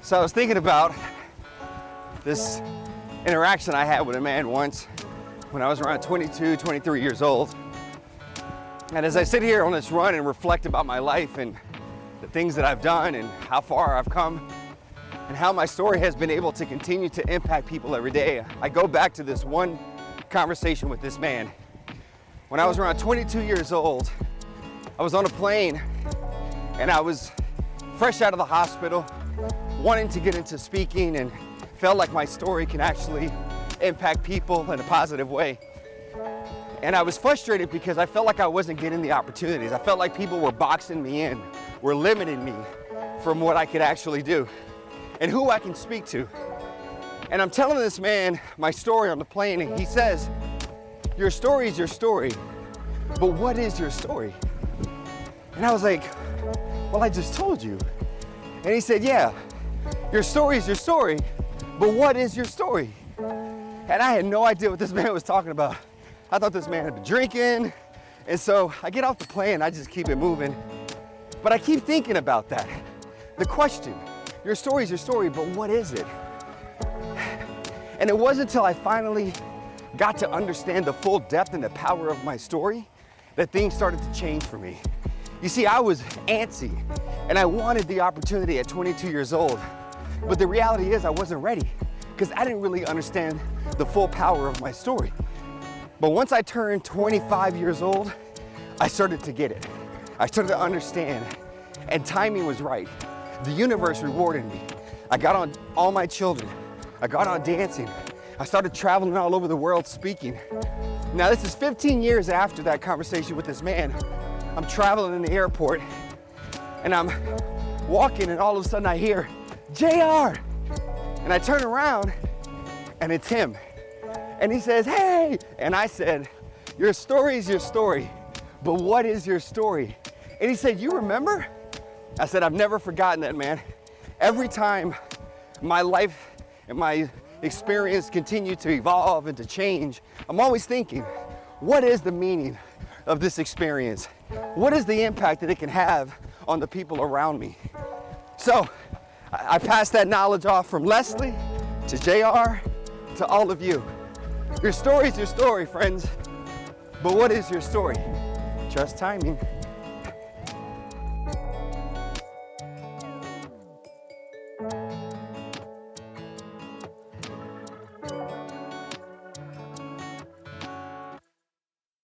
So I was thinking about this interaction I had with a man once when I was around 22, 23 years old. And as I sit here on this run and reflect about my life and the things that I've done and how far I've come and how my story has been able to continue to impact people every day, I go back to this one conversation with this man. When I was around 22 years old, I was on a plane and I was fresh out of the hospital, wanting to get into speaking and felt like my story can actually impact people in a positive way. And I was frustrated because I felt like I wasn't getting the opportunities. I felt like people were boxing me in, were limiting me from what I could actually do and who I can speak to. And I'm telling this man my story on the plane, and he says, "Your story is your story, but what is your story?" And I was like, "Well, I just told you." And he said, "Yeah, your story is your story, but what is your story?" And I had no idea what this man was talking about. I thought this man had been drinking. And so I get off the plane, I just keep it moving. But I keep thinking about that. The question, your story is your story, but what is it? And it wasn't until I finally got to understand the full depth and the power of my story that things started to change for me. You see, I was antsy and I wanted the opportunity at 22 years old. But the reality is I wasn't ready because I didn't really understand the full power of my story. But once I turned 25 years old, I started to get it. I started to understand, and timing was right. The universe rewarded me. I got on all my children. I got on dancing. I started traveling all over the world speaking. Now this is 15 years after that conversation with this man. I'm traveling in the airport and I'm walking and all of a sudden I hear, "JR!" And I turn around and it's him. And he says, "Hey!" And I said, "Your story is your story, but what is your story?" And he said, "You remember?" I said, "I've never forgotten that, man. Every time my life and my experience continue to evolve and to change, I'm always thinking, what is the meaning of this experience? What is the impact that it can have on the people around me?" So I passed that knowledge off from Leslie to JR to all of you. Your story is your story, friends. But what is your story? Trust timing.